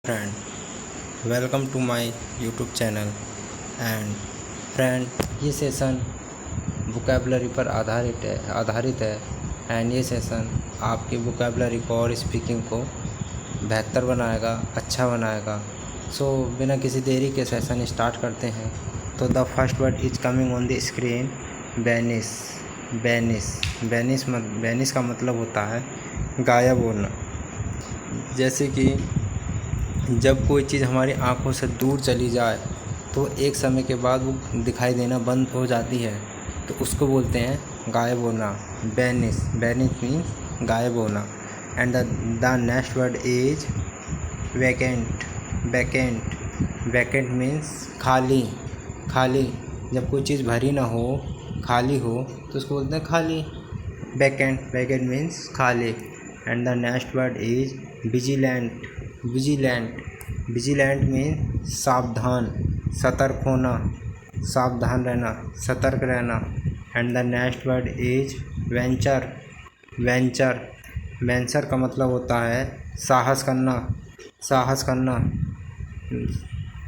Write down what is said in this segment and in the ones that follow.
Friend, welcome to my YouTube channel. And friend, ये session vocabulary पर आधारित है। एंड ये सेशन आपकी वोकैबुलरी को और स्पीकिंग को बेहतर बनाएगा, अच्छा बनाएगा। सो बिना किसी देरी के सेशन स्टार्ट करते हैं। तो the first word is coming on the screen, बेनिस। बेनिस का मतलब होता है गायब होना। जैसे कि जब कोई चीज़ हमारी आँखों से दूर चली जाए तो एक समय के बाद वो दिखाई देना बंद हो जाती है, तो उसको बोलते हैं गायब होना। बेनिस मीन्स गायब होना। And the next word is vacant means खाली। जब कोई चीज़ भरी ना हो, खाली हो, तो उसको बोलते हैं खाली। वैकेंट मीन्स खाली। And the next word is vigilant means सावधान, सतर्क होना, सावधान रहना, सतर्क रहना। And the next word is venture का मतलब होता है साहस करना।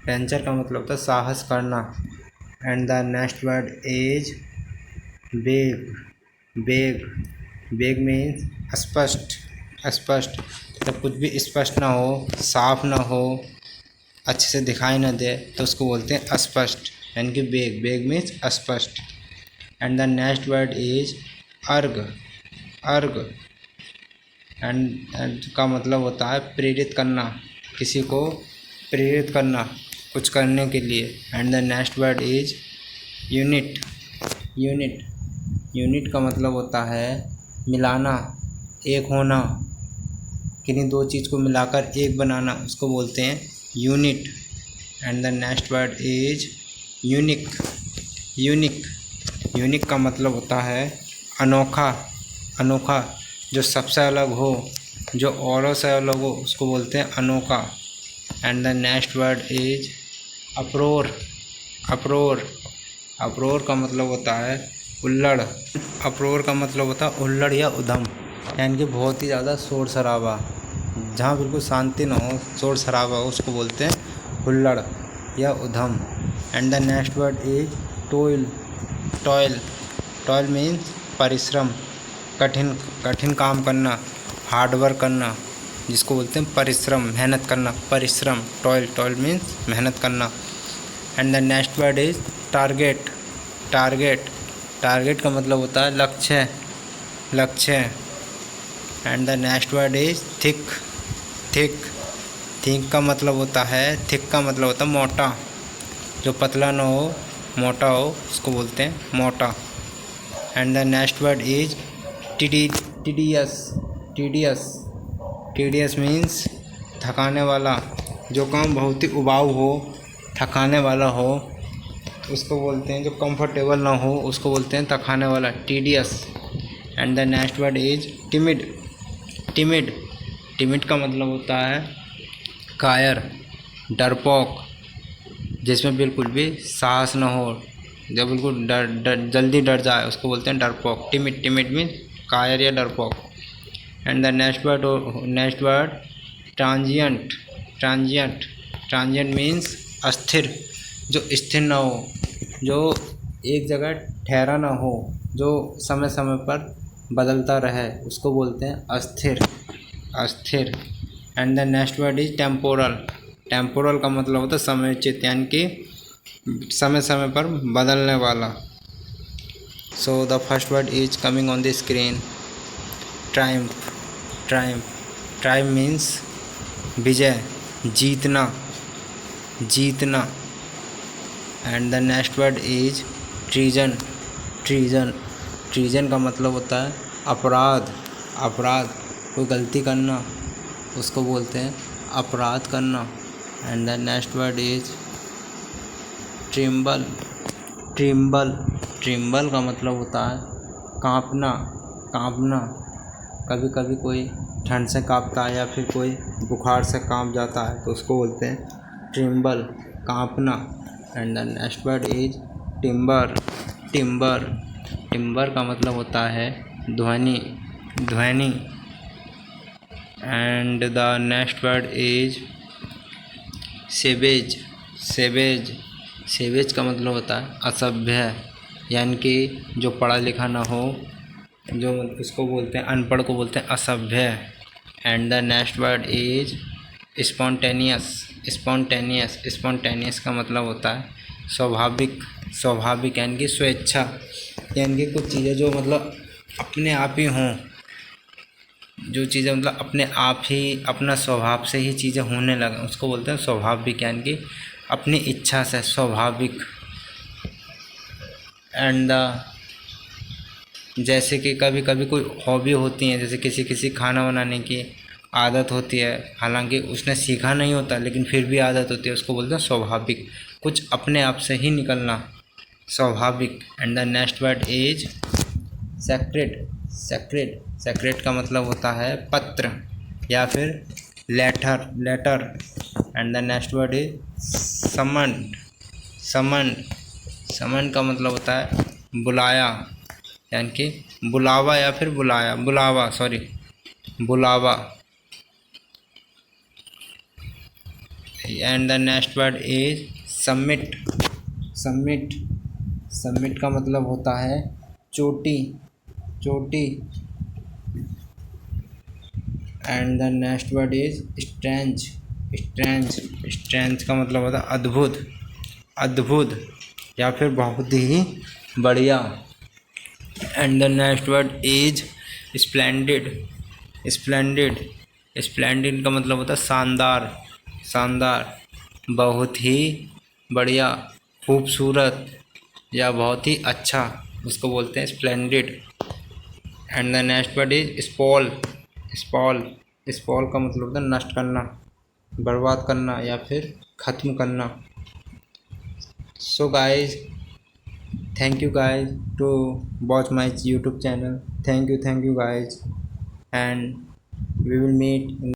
वेंचर का मतलब होता है साहस करना। And the next word is वेग मीन्स स्पष्ट। जब कुछ भी स्पष्ट ना हो, साफ ना हो, अच्छे से दिखाई ना दे, तो उसको बोलते हैं अस्पष्ट, यानी कि वेग मीन्स अस्पष्ट। And the next word is अर्ग एंड का मतलब होता है प्रेरित करना, किसी को प्रेरित करना कुछ करने के लिए। And the next word is unit का मतलब होता है मिलाना, एक होना, किन्हीं दो चीज़ को मिलाकर एक बनाना, उसको बोलते हैं unit. And the next word is unique का मतलब होता है अनोखा, जो सबसे अलग हो, जो औरों से अलग हो, उसको बोलते हैं अनोखा। And the next word is अप्रोर का मतलब होता है उल्लड़। अप्रोर का मतलब होता है उल्लड़ या उधम, यानी कि बहुत ही ज़्यादा शोर शराबा। जहाँ बिल्कुल शांति ना हो, शोर शराबा हो, उसको बोलते हैं हुल्लड़ या उधम। And the next word is toil means परिश्रम, कठिन काम करना, हार्ड वर्क करना, जिसको बोलते हैं परिश्रम, मेहनत करना, परिश्रम। टॉयल मीन्स मेहनत करना। And the next word is target का मतलब होता है लक्ष्य। And the next word is thick का मतलब होता है मोटा, जो पतला ना हो, मोटा हो, उसको बोलते हैं मोटा। And the next word is tedious means थकाने वाला, जो काम बहुत ही उबाऊ हो, थकाने वाला हो, उसको बोलते हैं, जो कंफर्टेबल ना हो, उसको बोलते हैं थकाने वाला, tedious. And the next word is timid का मतलब होता है कायर, डरपोक, जिसमें बिल्कुल भी साहस न हो, जब बिल्कुल जल्दी डर जाए, उसको बोलते हैं डरपोक। टिमिड मीन्स कायर या डरपोक। And the next word transient means अस्थिर, जो स्थिर ना हो, जो एक जगह ठहरा ना हो, जो समय समय पर बदलता रहे, उसको बोलते हैं अस्थिर। And the next word is temporal का मतलब होता है समयोचित, यानी कि समय समय पर बदलने वाला। So the first word is coming on the screen, triumph means विजय, जीतना। And the next word is treason का मतलब होता है अपराध, कोई गलती करना, उसको बोलते हैं अपराध करना। And the next word is Trimble का मतलब होता है कांपना। कभी कभी कोई ठंड से कांपता है या फिर कोई बुखार से कांप जाता है, तो उसको बोलते हैं ट्रिम्बल, कांपना। And the next word is timbre का मतलब होता है ध्वनि। And the next word is savage savage savage का मतलब होता है असभ्य, यानी कि जो पढ़ा लिखा ना हो, जो इसको बोलते हैं अनपढ़ को बोलते हैं असभ्य। And the next word is spontaneous. Spontaneous spontaneous का मतलब होता है स्वाभाविक। स्वाभाविक यानी कि स्वेच्छा, यानी कि कुछ चीज़ें जो मतलब अपने आप ही हों, जो चीज़ें मतलब अपने आप ही अपना स्वभाव से ही चीज़ें होने लगें, उसको बोलते हैं स्वाभाविक, यानी कि अपनी इच्छा से स्वाभाविक। एंड जैसे कि कभी कभी कोई हॉबी होती है, जैसे किसी किसी खाना बनाने की आदत होती है, हालांकि उसने सीखा नहीं होता लेकिन फिर भी आदत होती है, उसको बोलते हैं स्वाभाविक, कुछ अपने आप से ही निकलना, स्वाभाविक। And the next word is secret. Secret secret का मतलब होता है पत्र या फिर letter letter. And the next word is summoned. Summoned summoned का मतलब होता है बुलाया, यानी कि बुलावा या फिर बुलाया, बुलावा सॉरी बुलावा। And the next word is submit. Submit submit का मतलब होता है चोटी चोटी। And the next word is strange. Strange strange का मतलब होता है अद्भुत अद्भुत या फिर बहुत ही बढ़िया। And the next word is splendid. Splendid splendid का मतलब होता है शानदार शानदार, बहुत ही बढ़िया, खूबसूरत या बहुत ही अच्छा, उसको बोलते हैं splendid. And the next word is Supaul. Supaul Supaul का मतलब होता है नष्ट करना, बर्बाद करना या फिर ख़त्म करना। So guys, thank you guys to watch my YouTube channel. Thank you guys, and we will meet in